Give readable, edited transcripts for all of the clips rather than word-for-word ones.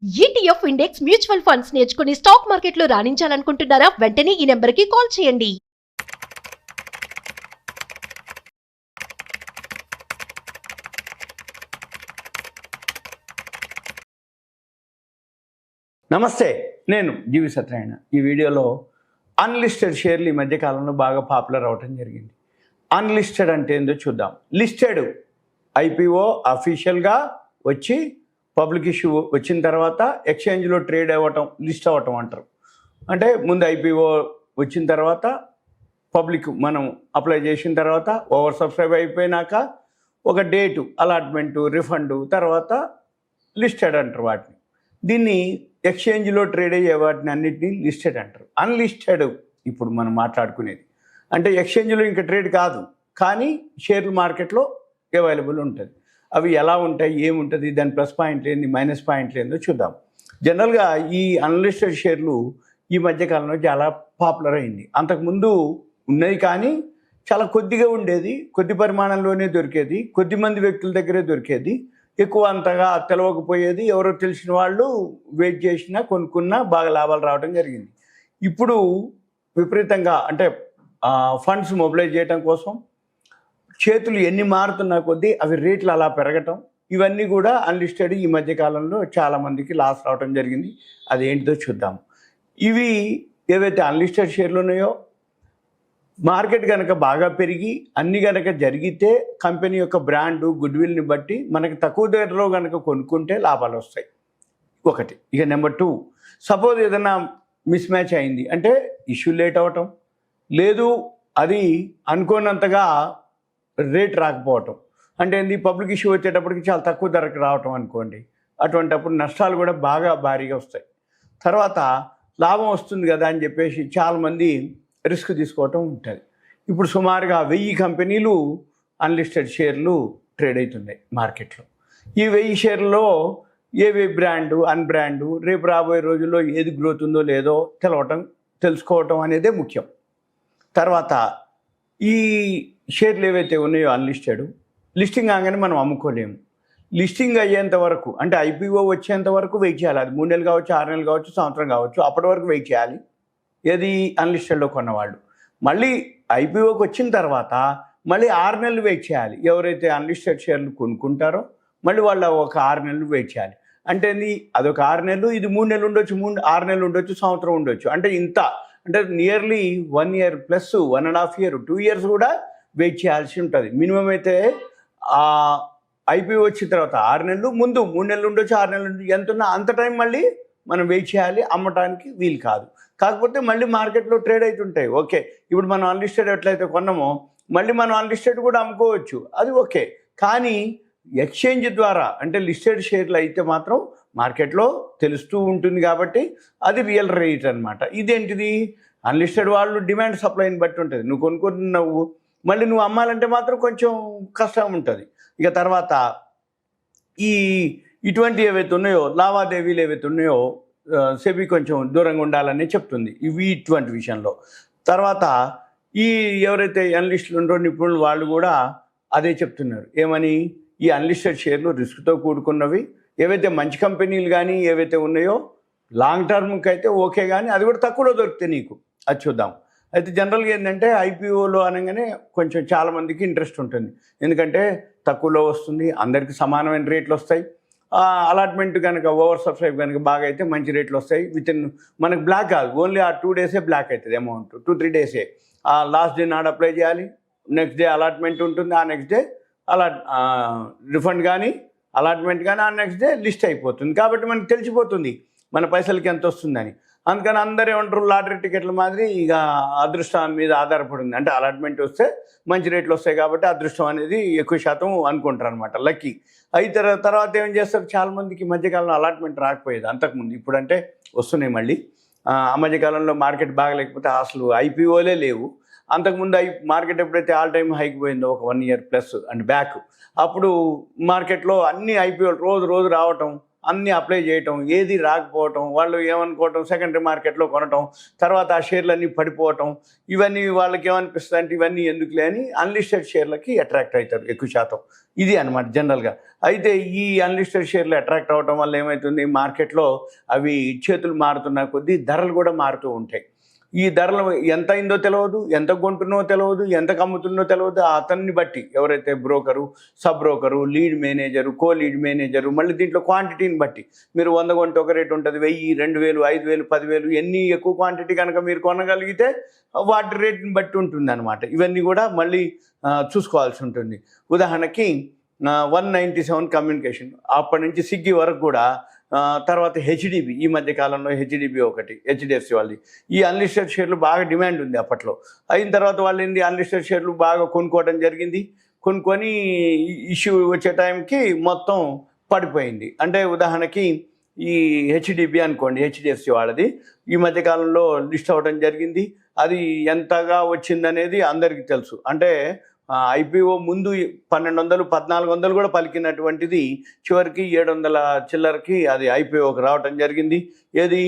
ETF index mutual funds నేర్చుకుని stock మార్కెట్లో రాణించాలనుకుంటున్నారా? వెంటనే ఈ నెంబర్కి కాల్ చేయండి. నమస్తే, నేను జీవి సత్యనారాయణ. ఈ వీడియోలో అన్లిస్టెడ్ షేర్లు ఈ మధ్య కాలంలో బాగా పాపులర్ అవటం జరిగింది. అన్లిస్టెడ్ అంటే ఏందో చూద్దాం. లిస్టెడ్ ఐపీఓ అఫీషియల్గా వచ్చి పబ్లిక్ ఇష్యూ వచ్చిన తర్వాత ఎక్స్చేంజ్లో ట్రేడ్ అవ్వటం, లిస్ట్ అవ్వటం అంటారు. అంటే ముందు ఐపీఓ వచ్చిన తర్వాత పబ్లిక్ మనం అప్లై చేసిన తర్వాత ఓవర్ సబ్స్క్రైబ్ అయిపోయినాక ఒక డేటు అలాట్మెంటు, రిఫండు, తర్వాత లిస్టెడ్ అంటారు వాటిని. దీన్ని ఎక్స్చేంజ్లో ట్రేడ్ అయ్యే వాటిని అన్నింటినీ లిస్టెడ్ అంటారు. అన్లిస్టెడ్ ఇప్పుడు మనం మాట్లాడుకునేది అంటే ఎక్స్చేంజ్లో ఇంకా ట్రేడ్ కాదు, కానీ షేర్లు మార్కెట్లో అవైలబుల్ ఉంటుంది. అవి ఎలా ఉంటాయి, ఏముంటుంది, దాని ప్లస్ పాయింట్లు ఏంది, మైనస్ పాయింట్లు ఏందో చూద్దాం. జనరల్గా ఈ అన్లిస్టెడ్ షేర్లు ఈ మధ్యకాలంలో చాలా పాపులర్ అయింది. అంతకుముందు ఉన్నది కానీ చాలా కొద్దిగా ఉండేది, కొద్ది పరిమాణంలోనే దొరికేది, కొద్ది మంది వ్యక్తుల దగ్గరే దొరికేది, ఎక్కువ అంతగా తెలవకపోయేది. ఎవరో తెలిసిన వాళ్ళు వెయిట్ చేసినా కొనుక్కున్నా బాగా లాభాలు రావడం జరిగింది. ఇప్పుడు విపరీతంగా అంటే ఫండ్స్ మొబిలైజ్ చేయడం కోసం చేతులు ఎన్ని మారుతున్నా కొద్దీ అవి రేట్లు అలా పెరగటం, ఇవన్నీ కూడా అన్లిస్టెడ్ ఈ మధ్యకాలంలో చాలామందికి లాస్ రావడం జరిగింది. అదేంటిదో చూద్దాం. ఇవి ఏవైతే అన్లిస్టెడ్ షేర్లు ఉన్నాయో మార్కెట్ కనుక బాగా పెరిగి అన్ని కనుక జరిగితే కంపెనీ యొక్క బ్రాండు, గుడ్విల్ని బట్టి మనకి తక్కువ ధరలో కనుక కొనుక్కుంటే లాభాలు వస్తాయి. ఒకటి. ఇక నెంబర్ 2, సపోజ్ ఏదైనా మిస్ మ్యాచ్ అయింది అంటే ఇష్యూ లేట్ అవ్వటం, లేదు అది అనుకోనంతగా రేట్ రాకపోవటం, అంటే ఏంది పబ్లిక్ ఇష్యూ వచ్చేటప్పటికి చాలా తక్కువ ధరకు రావటం అనుకోండి. అటువంటిప్పుడు నష్టాలు కూడా బాగా భారీగా వస్తాయి. తర్వాత లాభం వస్తుంది కదా అని చెప్పేసి చాలామంది రిస్క్ తీసుకోవటం ఉంటుంది. ఇప్పుడు సుమారుగా 1000 కంపెనీలు అన్లిస్టెడ్ షేర్లు ట్రేడ్ అవుతున్నాయి మార్కెట్లో. ఈ 1000 షేర్లలో ఏవి బ్రాండు, అన్బ్రాండు, రేపు రాబోయే రోజుల్లో ఏది గ్రోత్ ఉందో లేదో తెలుసుకోవటం అనేదే ముఖ్యం. తర్వాత ఈ షేర్లు ఏవైతే ఉన్నాయో అన్లిస్టెడ్, లిస్టింగ్ కాగానే మనం అమ్ముకోలేము. లిస్టింగ్ అయ్యేంత వరకు అంటే ఐపీఓ వచ్చేంత వరకు వెయిట్ చేయాలి. అది 3 నెలలు కావచ్చు, 6 నెలలు కావచ్చు, సంవత్సరం కావచ్చు, అప్పటి వరకు వెయిట్ చేయాలి. ఏది అన్లిస్టెడ్లో కొన్నవాళ్ళు. మళ్ళీ ఐపీఓకి వచ్చిన తర్వాత మళ్ళీ 6 నెలలు వెయిట్ చేయాలి. ఎవరైతే అన్లిస్టెడ్ షేర్లు కొనుక్కుంటారో మళ్ళీ వాళ్ళు ఒక 6 నెలలు వెయిట్ చేయాలి. అంటే అదొక 6 నెలలు, ఇది 3 నెలలు ఉండొచ్చు, 6 నెలలు ఉండొచ్చు, సంవత్సరం ఉండొచ్చు. అంటే ఇంత అంటే nearly 1 year plus 1.5 year, 2 years కూడా వెయిట్ చేయాల్సి ఉంటుంది. మినిమం అయితే ఐపీఓ వచ్చిన తర్వాత 6 నెలలు, ముందు 3 నెలలు ఉండొచ్చు, 6 నెలలు ఉండొచ్చు, ఎంత ఉన్నా అంత టైం మళ్ళీ మనం వెయిట్ చేయాలి. అమ్మటానికి వీలు కాదు. కాకపోతే మళ్ళీ మార్కెట్లో ట్రేడ్ అవుతుంటాయి. ఓకే, ఇప్పుడు మనం అన్లిస్టెడ్ ఎట్లయితే కొన్నామో మళ్ళీ మనం అన్లిస్టెడ్ కూడా అమ్ముకోవచ్చు, అది ఓకే. కానీ ఎక్స్చేంజ్ ద్వారా అంటే లిస్టెడ్ షేర్లు అయితే మాత్రం మార్కెట్లో తెలుస్తూ ఉంటుంది కాబట్టి అది రియల్ రేట్ అనమాట. ఇదేంటిది, అన్లిస్టెడ్ వాళ్ళు డిమాండ్ సప్లైని బట్టి ఉంటుంది. నువ్వు కొనుక్కున్నావు మళ్ళీ నువ్వు అమ్మాలంటే మాత్రం కొంచెం కష్టం ఉంటుంది. ఇక తర్వాత ఇటువంటి ఏవైతే ఉన్నాయో లావాదేవీలు ఏవైతే ఉన్నాయో సెబీ కొంచెం దూరంగా ఉండాలని చెప్తుంది ఇటువంటి విషయంలో. తర్వాత ఎవరైతే అన్లిస్టులు ఉంటారో నిపుణులు వాళ్ళు కూడా అదే చెప్తున్నారు. ఏమని, ఈ అన్లిస్టెడ్ షేర్లు రిస్క్తో కూడుకున్నవి, ఏవైతే మంచి కంపెనీలు కానీ ఏవైతే ఉన్నాయో లాంగ్ టర్మ్కి అయితే ఓకే, కానీ అది కూడా తక్కువలో దొరికితే నీకు అది చూద్దాం. అయితే జనరల్గా ఏంటంటే ఐపీఓలో అనగానే కొంచెం చాలామందికి ఇంట్రెస్ట్ ఉంటుంది. ఎందుకంటే తక్కువలో వస్తుంది, అందరికీ సమానమైన రేట్లు వస్తాయి. అలాట్మెంట్ కనుక ఓవర్ సబ్స్క్రైబ్ కనుక బాగా అయితే మంచి రేట్లు వస్తాయి. మనకు బ్లాక్ కాదు, ఓన్లీ ఆ 2 డేసే బ్లాక్ అవుతుంది అమౌంట్, 2-3 డేసే. లాస్ట్ డే నాడు అప్లై చేయాలి, నెక్స్ట్ డే అలాట్మెంట్ ఉంటుంది, ఆ నెక్స్ట్ డే రిఫండ్ కానీ అలాట్మెంట్ కానీ ఆ నెక్స్ట్ డే లిస్ట్ అయిపోతుంది. కాబట్టి మనకు తెలిసిపోతుంది మన పైసలకి ఎంత వస్తుందని. అందుకని అందరూ ఏమంటారు, లాటరీ టికెట్ల మాదిరి ఇక అదృష్టం మీద ఆధారపడింది. అంటే అలాట్మెంట్ వస్తే మంచి రేట్లు వస్తాయి కాబట్టి అదృష్టం అనేది ఎక్కువ శాతం అనుకుంటారు అనమాట, లక్కీ. అయితే తర్వాత ఏం చేస్తారు, చాలామందికి మధ్యకాలంలో అలాట్మెంట్ రాకపోయేది అంతకుముందు. ఇప్పుడంటే వస్తున్నాయి మళ్ళీ. ఆ మధ్యకాలంలో మార్కెట్ బాగలేకపోతే అసలు ఐపీఓలే లేవు. అంతకుముందు మార్కెట్ ఎప్పుడైతే ఆల్ టైమ్ హైకి పోయిందో ఒక 1 ఇయర్ ప్లస్ అండ్ బ్యాక్, అప్పుడు మార్కెట్లో అన్ని ఐపీఓలు రోజు రావటం, అన్నీ అప్లై చేయటం, ఏది రాకపోవటం, వాళ్ళు ఏమనుకోవటం సెకండరీ మార్కెట్లో కొనటం, తర్వాత ఆ షేర్లన్నీ పడిపోవటం, ఇవన్నీ వాళ్ళకి ఏమనిపిస్తుంది అంటే ఇవన్నీ ఎందుకులే అని అన్లిస్టెడ్ షేర్లకి అట్రాక్ట్ అవుతారు ఎక్కువ శాతం. ఇది అనమాట జనరల్గా. అయితే ఈ అన్లిస్టెడ్ షేర్లు అట్రాక్ట్ అవ్వటం వల్ల ఏమవుతుంది, మార్కెట్లో అవి చేతులు మారుతున్న కొద్దీ ధరలు కూడా మారుతూ ఉంటాయి. ఈ ధరలు ఎంత అయిందో తెలియదు, ఎంత కొంటున్నో తెలియదు, ఎంత కమ్ముతున్నో తెలియదు. అతన్ని బట్టి ఎవరైతే broker, sub broker, lead manager, co lead manager, మళ్ళీ దీంట్లో క్వాంటిటీని బట్టి మీరు 100 కొంటే ఒక రేటు ఉంటుంది, 1000, 2000, 5000, 10,000 ఎన్ని ఎక్కువ క్వాంటిటీ కనుక మీరు కొనగలిగితే వాటి రేటుని బట్టి ఉంటుంది అనమాట. ఇవన్నీ కూడా మళ్ళీ చూసుకోవాల్సి ఉంటుంది. ఉదాహరణకి 197 కమ్యూనికేషన్, అప్పటి నుంచి స్విగ్గీ వరకు కూడా, తర్వాత హెచ్డిబి, ఈ మధ్య కాలంలో హెచ్డిబి ఒకటి, హెచ్డిఎఫ్సి వాళ్ళది. ఈ అన్లిస్టెడ్ షేర్లు బాగా డిమాండ్ ఉంది అప్పట్లో. అయిన తర్వాత వాళ్ళు ఏంది అన్లిస్టెడ్ షేర్లు బాగా కొనుక్కోవడం జరిగింది. కొనుక్కొని ఇష్యూ వచ్చే టైంకి మొత్తం పడిపోయింది. అంటే ఉదాహరణకి ఈ హెచ్డిబి అనుకోండి, హెచ్డిఎఫ్సి వాళ్ళది ఈ మధ్యకాలంలో లిస్ట్ అవ్వడం జరిగింది. అది ఎంతగా వచ్చిందనేది అందరికీ తెలుసు. అంటే ఐపీఓ ముందు 1200, 1400 కూడా పలికినటువంటిది చివరికి 700 చిల్లరకి అది ఐపీఓకి రావటం జరిగింది. ఏది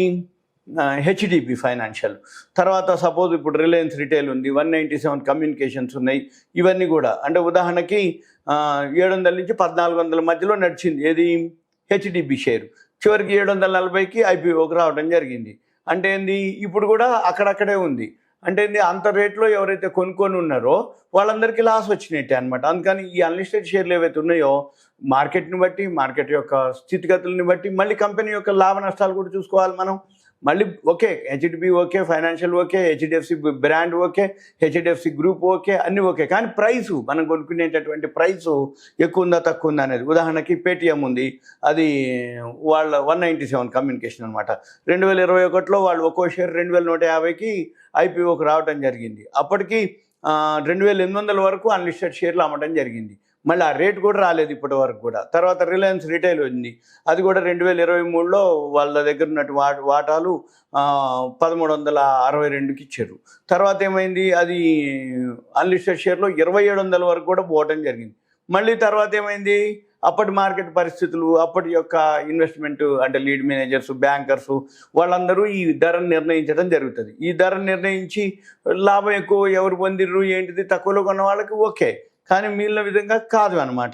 హెచ్డిబి ఫైనాన్షియల్. తర్వాత సపోజ్ ఇప్పుడు రిలయన్స్ రిటైల్ ఉంది, 197 కమ్యూనికేషన్స్ ఉన్నాయి. ఇవన్నీ కూడా అంటే ఉదాహరణకి 700 నుంచి 1400 మధ్యలో నడిచింది ఏది హెచ్డిబి షేర్. చివరికి 740కి ఐపీఓకి రావడం జరిగింది. అంటే ఏంది ఇప్పుడు కూడా అక్కడక్కడే ఉంది. అంటే అంత రేట్లో ఎవరైతే కొనుక్కొని ఉన్నారో వాళ్ళందరికీ లాస్ వచ్చినట్టే అనమాట. అందుకని ఈ అన్లిస్టెడ్ షేర్లు ఏవైతే ఉన్నాయో మార్కెట్ని బట్టి, మార్కెట్ యొక్క స్థితిగతులని బట్టి, మళ్ళీ కంపెనీ యొక్క లాభ నష్టాలు కూడా చూసుకోవాలి మనం. మళ్ళీ okay, HDB okay, financial okay, HDFC brand okay, HDFC group okay, అన్నీ ఓకే. కానీ ప్రైసు, మనం కొనుక్కునేటటువంటి ప్రైసు ఎక్కువ ఉందా తక్కువ ఉందా అనేది. ఉదాహరణకి పేటిఎం ఉంది, అది వాళ్ళ 197 కమ్యూనికేషన్ అనమాట. 2021లో వాళ్ళు ఒక్కో షేర్ 2150కి ఐపీఓకి రావడం జరిగింది. అప్పటికి 2800 వరకు అన్లిస్టెడ్ షేర్లు అమ్మటం జరిగింది. మళ్ళీ ఆ రేట్ కూడా రాలేదు ఇప్పటి వరకు కూడా. తర్వాత రిలయన్స్ రిటైల్ ఉంది, అది కూడా 2023లో వాళ్ళ దగ్గర ఉన్నట్టు వాటాలు 1362కి ఇచ్చారు. తర్వాత ఏమైంది, అది అన్లిస్టెడ్ షేర్లో 2700 వరకు కూడా పోవటం జరిగింది. మళ్ళీ తర్వాత ఏమైంది, అప్పటి మార్కెట్ పరిస్థితులు, అప్పటి యొక్క ఇన్వెస్ట్మెంట్ అంటే లీడ్ మేనేజర్స్, బ్యాంకర్స్ వాళ్ళందరూ ఈ ధరను నిర్ణయించడం జరుగుతుంది. ఈ ధరను నిర్ణయించి లాభం ఎక్కువ ఎవరు పొందిర్రు ఏంటిది తక్కువలో కొన్న వాళ్ళకి ఓకే, కానీ మిగిలిన విధంగా కాదు అనమాట.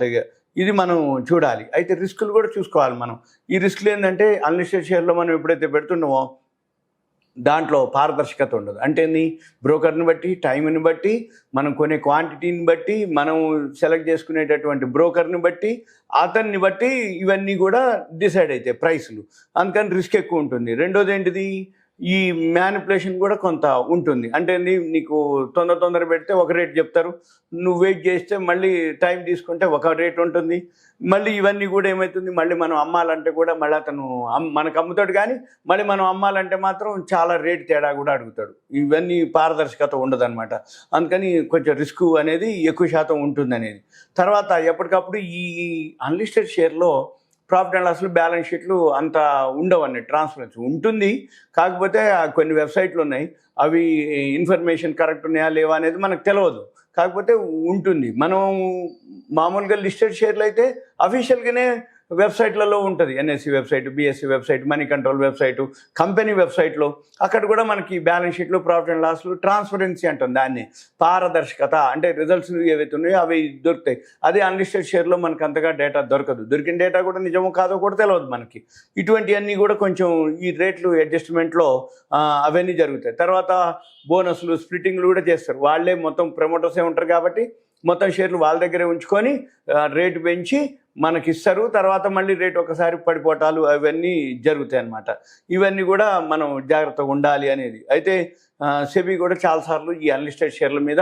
ఇది మనం చూడాలి. అయితే రిస్కులు కూడా చూసుకోవాలి మనం. ఈ రిస్కులు ఏంటంటే అన్లిస్టెడ్ షేర్లో మనం ఎప్పుడైతే పెడుతున్నామో దాంట్లో పారదర్శకత ఉండదు. అంటే బ్రోకర్ని బట్టి, టైంని బట్టి, మనం కొనే క్వాంటిటీని బట్టి, మనం సెలెక్ట్ చేసుకునేటటువంటి బ్రోకర్ని బట్టి, అతన్ని బట్టి ఇవన్నీ కూడా డిసైడ్ అవుతాయి ప్రైసులు. అందుకని రిస్క్ ఎక్కువ ఉంటుంది. రెండోది ఏంటిది, ఈ మ్యానిపులేషన్ కూడా కొంత ఉంటుంది. అంటే నీకు తొందర పెడితే ఒక రేట్ చెప్తారు, నువ్వు వెయిట్ చేస్తే మళ్ళీ టైం తీసుకుంటే ఒక రేట్ ఉంటుంది. మళ్ళీ ఇవన్నీ కూడా ఏమవుతుంది, మళ్ళీ మనం అమ్మాలంటే కూడా మళ్ళీ అతను మనకు అమ్ముతాడు, కానీ మళ్ళీ మనం అమ్మాలంటే మాత్రం చాలా రేట్ తేడా కూడా అడుగుతాడు. ఇవన్నీ పారదర్శకత ఉండదు అనమాట. అందుకని కొంచెం రిస్క్ అనేది ఎక్కువ శాతం ఉంటుంది అనేది. తర్వాత ఎప్పటికప్పుడు ఈ అన్లిస్టెడ్ షేర్లో ప్రాఫిట్ అండ్ లాస్లు, బ్యాలెన్స్ షీట్లు అంత ఉండవన్నీ, ట్రాన్స్పరెన్సీ ఉంటుంది. కాకపోతే కొన్ని వెబ్సైట్లు ఉన్నాయి, అవి ఇన్ఫర్మేషన్ కరెక్ట్ ఉన్నాయా లేవా అనేది మనకు తెలియదు, కాకపోతే ఉంటుంది. మనం మామూలుగా లిస్టెడ్ షేర్లు అయితే అఫీషియల్గానే వెబ్సైట్లలో ఉంటుంది, NSE website, BSE website, Moneycontrol website, company వెబ్సైట్లో, అక్కడ కూడా మనకి బ్యాలెన్స్ షీట్లు, ప్రాఫిట్ అండ్ లాస్లు, ట్రాన్స్పరెన్సీ అంటుంది దాన్ని. పారదర్శకత అంటే రిజల్ట్స్ ఏవైతే ఉన్నాయో అవి దొరుకుతాయి. అదే అన్లిస్టెడ్ షేర్లో మనకు అంతగా డేటా దొరకదు. దొరికిన డేటా కూడా నిజమో కాదో కూడా తెలియదు మనకి. ఇటువంటివన్నీ కూడా కొంచెం ఈ రేట్లు అడ్జస్ట్మెంట్లో అవన్నీ జరుగుతాయి. తర్వాత బోనస్లు, స్ప్లిట్టింగ్లు కూడా చేస్తారు. వాళ్ళే మొత్తం ప్రమోటర్సే ఉంటారు కాబట్టి మొత్తం షేర్లు వాళ్ళ దగ్గరే ఉంచుకొని రేటు పెంచి మనకి ఇస్తారు. తర్వాత మళ్ళీ రేటు ఒకసారి పడిపోవటాలు అవన్నీ జరుగుతాయి అన్నమాట. ఇవన్నీ కూడా మనం జాగ్రత్తగా ఉండాలి అనేది. అయితే సెబీ కూడా చాలాసార్లు ఈ అన్లిస్టెడ్ షేర్ల మీద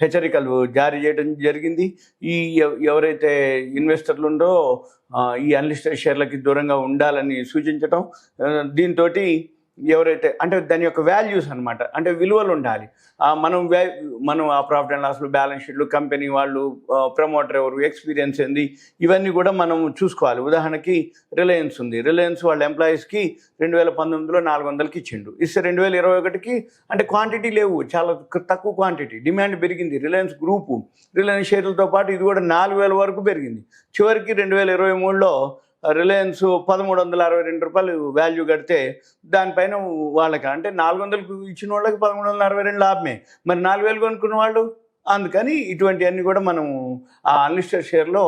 హెచ్చరికలు జారీ చేయడం జరిగింది. ఈ ఎవరైతే ఇన్వెస్టర్లు ఉందో ఈ అన్లిస్టెడ్ షేర్లకి దూరంగా ఉండాలని సూచించటం, దీంతో ఎవరైతే అంటే దాని యొక్క వాల్యూస్ అనమాట, అంటే విలువలు ఉండాలి. మనం ఆ ప్రాఫిట్ అండ్ లాస్లు, బ్యాలెన్స్ షీట్లు, కంపెనీ వాళ్ళు, ప్రమోటర్ ఎవరు, ఎక్స్పీరియన్స్ ఏంది, ఇవన్నీ కూడా మనం చూసుకోవాలి. ఉదాహరణకి రిలయన్స్ ఉంది, రిలయన్స్ వాళ్ళ ఎంప్లాయీస్కి 2019లో 400కి ఇచ్చిండు, ఇస్తే 2021కి అంటే క్వాంటిటీ లేవు, చాలా తక్కువ క్వాంటిటీ, డిమాండ్ పెరిగింది. రిలయన్స్ గ్రూపు, రిలయన్స్ షేర్లతో పాటు ఇది కూడా 4000 వరకు పెరిగింది. చివరికి 2023లో రిలయన్స్ 1362 రూపాయలు వాల్యూ కడితే దానిపైన వాళ్ళకి అంటే 400కు ఇచ్చిన వాళ్ళకి 1362 లాభమే. మరి 4000 కొనుక్కున్న వాళ్ళు. అందుకని ఇటువంటివన్నీ కూడా మనం ఆ అన్లిస్టెడ్ షేర్లో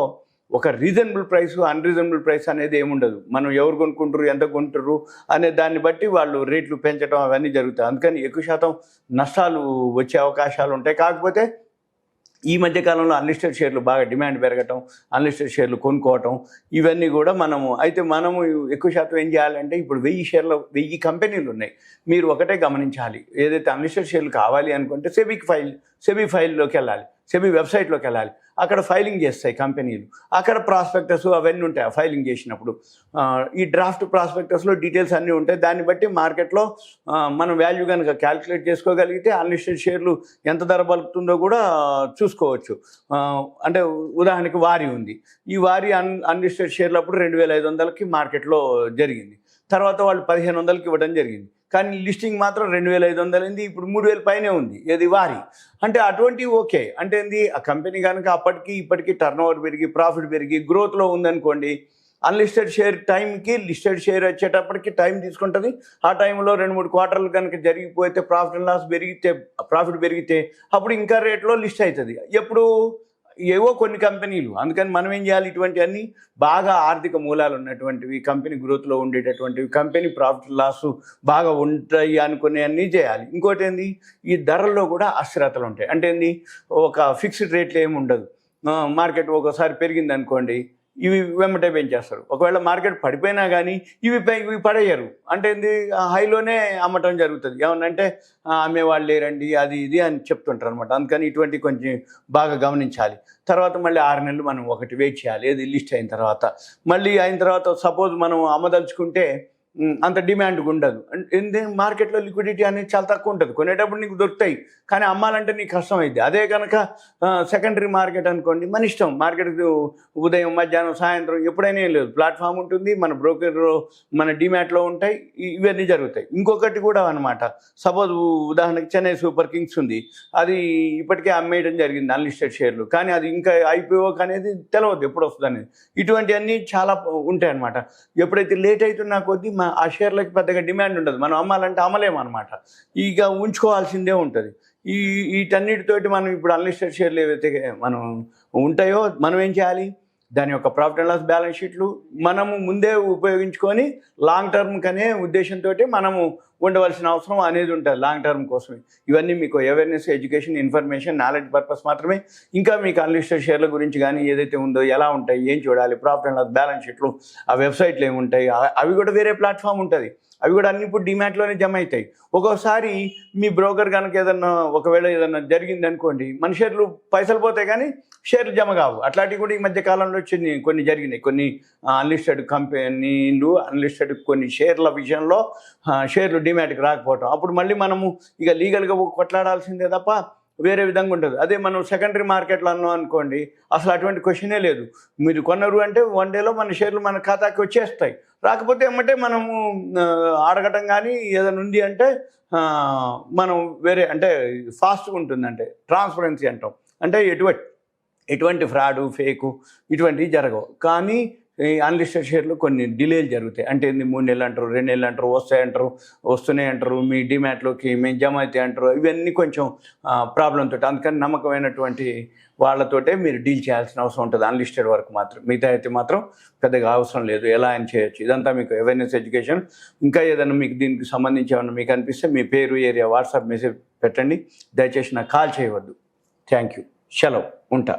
ఒక రీజనబుల్ ప్రైస్, అన్రీజనబుల్ ప్రైస్ అనేది ఏముండదు. మనం ఎవరు కొనుక్కుంటారు, ఎంత కొంటారు అనే దాన్ని బట్టి వాళ్ళు రేట్లు పెంచడం అవన్నీ జరుగుతాయి. అందుకని ఎక్కువ శాతం నష్టాలు వచ్చే అవకాశాలు ఉంటాయి. కాకపోతే ఈ మధ్యకాలంలో అన్లిస్టెడ్ షేర్లు బాగా డిమాండ్ పెరగటం, అన్లిస్టెడ్ షేర్లు కొనుక్కోవటం ఇవన్నీ కూడా మనము ఎక్కువ శాతం ఏం చేయాలంటే ఇప్పుడు 1000 కంపెనీలు ఉన్నాయి. మీరు ఒకటే గమనించాలి, ఏదైతే అన్లిస్టెడ్ షేర్లు కావాలి అనుకుంటే సెబీ ఫైల్లోకి వెళ్ళాలి, సెబీ వెబ్సైట్లోకి వెళ్ళాలి. అక్కడ ఫైలింగ్ చేస్తాయి కంపెనీలు, అక్కడ ప్రాస్పెక్టస్ అవన్నీ ఉంటాయి. ఫైలింగ్ చేసినప్పుడు ఈ డ్రాఫ్ట్ ప్రాస్పెక్టస్లో డీటెయిల్స్ అన్నీ ఉంటాయి. దాన్ని బట్టి మార్కెట్లో మనం వాల్యూ కనుక క్యాల్కులేట్ చేసుకోగలిగితే అన్లిస్టెడ్ షేర్లు ఎంత ధర పలుకుతుందో కూడా చూసుకోవచ్చు. అంటే ఉదాహరణకి వారి ఉంది, ఈ వారి అన్లిస్టెడ్ షేర్లు అప్పుడు 2500కి మార్కెట్లో జరిగింది. తర్వాత వాళ్ళు 1500కి ఇవ్వడం జరిగింది. కానీ లిస్టింగ్ మాత్రం 2500 అయింది. ఇప్పుడు 3000 పైనే ఉంది. ఏది వారి అంటే అటువంటివి ఓకే. అంటే ఏంది, ఆ కంపెనీ కనుక అప్పటికి ఇప్పటికీ టర్న్ ఓవర్ పెరిగి ప్రాఫిట్ పెరిగి గ్రోత్లో ఉందనుకోండి, అన్లిస్టెడ్ షేర్ టైంకి లిస్టెడ్ షేర్ వచ్చేటప్పటికి టైం తీసుకుంటుంది. ఆ టైంలో 2-3 క్వార్టర్లు కనుక జరిగిపోతే ప్రాఫిట్ పెరిగితే అప్పుడు ఇంకా రేట్లో లిస్ట్ అవుతుంది. ఎప్పుడు ఏవో కొన్ని కంపెనీలు. అందుకని మనం ఏం చేయాలి, ఇటువంటివన్నీ బాగా ఆర్థిక మూలాలు ఉన్నటువంటివి, కంపెనీ గ్రోత్లో ఉండేటటువంటివి, కంపెనీ ప్రాఫిట్ లాస్ బాగా ఉంటాయి అనుకునే అన్నీ చేయాలి. ఇంకోటి ఏంది, ఈ ధరల్లో కూడా అస్థిరతలు ఉంటాయి. అంటే ఏంది, ఒక ఫిక్స్డ్ రేట్లు ఏమి ఉండదు. మార్కెట్ ఒకసారి పెరిగింది అనుకోండి, ఇవి వెంబటే పెంచేస్తారు. ఒకవేళ మార్కెట్ పడిపోయినా కానీ ఇవి పడేయరు. అంటే ఏంది, హైలోనే అమ్మటం జరుగుతుంది. ఏమన్నంటే అమ్మేవాళ్ళు లేరండి అది ఇది అని చెప్తుంటారు అనమాట. అందుకని ఇటువంటి కొంచెం బాగా గమనించాలి. తర్వాత మళ్ళీ 6 నెలలు మనం ఒకటి వెయిట్ చేయాలి, ఏది లిస్ట్ అయిన తర్వాత. మళ్ళీ అయిన తర్వాత సపోజ్ మనం అమ్మదలుచుకుంటే అంత డిమాండ్ ఉండదు. ఎందుకంటే మార్కెట్లో లిక్విడిటీ అనేది చాలా తక్కువ ఉంటుంది. కొనేటప్పుడు నీకు దొరుకుతాయి, కానీ అమ్మాలంటే నీకు కష్టం అయింది. అదే కనుక సెకండరీ మార్కెట్ అనుకోండి, మన ఇష్టం. మార్కెట్ ఉదయం, మధ్యాహ్నం, సాయంత్రం ఎప్పుడైనా ఏం లేదు, ప్లాట్ఫామ్ ఉంటుంది, మన బ్రోకర్ మన డిమాట్లో ఉంటాయి, ఇవన్నీ జరుగుతాయి. ఇంకొకటి కూడా అనమాట, సపోజ్ ఉదాహరణకి చెన్నై సూపర్ కింగ్స్ ఉంది, అది ఇప్పటికే అమ్మేయడం జరిగింది అన్లిస్టెడ్ షేర్లు, కానీ అది ఇంకా ఐపీఓకి అనేది తెలియదు ఎప్పుడు వస్తుంది అనేది. ఇటువంటివన్నీ చాలా ఉంటాయి అన్నమాట. ఎప్పుడైతే లేట్ అవుతున్నా కొద్దీ ఆ షేర్లకి పెద్దగా డిమాండ్ ఉండదు, మనం అమ్మాలంటే అమ్మలేము అనమాట. ఇక ఉంచుకోవాల్సిందే ఉంటుంది. వీటన్నిటితోటి మనం ఇప్పుడు అన్లిస్టెడ్ షేర్లు ఏవైతే మనం ఉంటాయో మనం ఏం చేయాలి, దాని యొక్క ప్రాఫిట్ అండ్ లాస్ బ్యాలెన్స్ షీట్లు మనము ముందే ఉపయోగించుకొని లాంగ్ టర్మ్ కనే ఉద్దేశంతో మనము ఉండవలసిన అవసరం అనేది ఉంటుంది లాంగ్ టర్మ్ కోసమే. ఇవన్నీ మీకు awareness, education, information, knowledge purpose మాత్రమే. ఇంకా మీకు అన్లిస్టెడ్ షేర్ల గురించి కానీ ఏదైతే ఉందో, ఎలా ఉంటాయి, ఏం చూడాలి, ప్రాఫిట్ అండ్ లాస్ బ్యాలెన్స్ షీట్లు, ఆ వెబ్సైట్లు ఏముంటాయి, అవి కూడా వేరే ప్లాట్ఫామ్ ఉంటుంది. అవి కూడా అన్ని ఇప్పుడు డిమాట్లోనే జమ అవుతాయి. ఒక్కోసారి మీ బ్రోకర్ కనుక ఒకవేళ ఏదన్నా జరిగింది అనుకోండి, మన షేర్లు పైసలు పోతాయి కానీ షేర్లు జమ కావు. అట్లాంటివి కూడా ఈ మధ్య కాలంలో కొన్ని జరిగినాయి. కొన్ని అన్లిస్టెడ్ కంపెనీలు, అన్లిస్టెడ్ కొన్ని షేర్ల విషయంలో షేర్లు డిమాట్కి రాకపోవటం, అప్పుడు మళ్ళీ మనము ఇక లీగల్గా కొట్లాడాల్సిందే తప్ప వేరే విధంగా ఉంటుంది. అదే మనం సెకండరీ మార్కెట్లో అన్నాం అనుకోండి, అసలు అటువంటి క్వశ్చనే లేదు. మీరు కొన్నారు అంటే 1 డేలో మన షేర్లు మన ఖాతాకి వచ్చేస్తాయి. రాకపోతే ఏమంటే మనము అడగటం కానీ ఏదైనా ఉంది అంటే మనం వేరే అంటే ఫాస్ట్గా ఉంటుంది, అంటే ట్రాన్స్పరెన్సీ అంటాం. అంటే ఎటువంటి ఫ్రాడు, ఫేకు ఇటువంటివి జరగవు. కానీ ఈ అన్లిస్టెడ్ షేర్లు కొన్ని డిలేలు జరుగుతాయి. అంటే 3 నెలలు అంటారు, 2 నెలలు అంటారు, వస్తున్నాయి అంటారు, మీ డిమాట్లోకి మేము జమ అవుతాయి అంటారు. ఇవన్నీ కొంచెం ప్రాబ్లంతో. అందుకని నమ్మకమైనటువంటి వాళ్ళతోటే మీరు డీల్ చేయాల్సిన అవసరం ఉంటుంది అన్లిస్టెడ్ వరకు మాత్రం. మిగతా అయితే మాత్రం పెద్దగా అవసరం లేదు, ఎలా అని చేయొచ్చు. ఇదంతా మీకు అవేర్నెస్, ఎడ్యుకేషన్. ఇంకా ఏదైనా మీకు దీనికి సంబంధించి ఏమన్నా మీకు అనిపిస్తే మీ పేరు, ఏరియా, వాట్సాప్ మెసేజ్ పెట్టండి. దయచేసి నాకు కాల్ చేయవద్దు. Thank you. సెలవు, ఉంటా.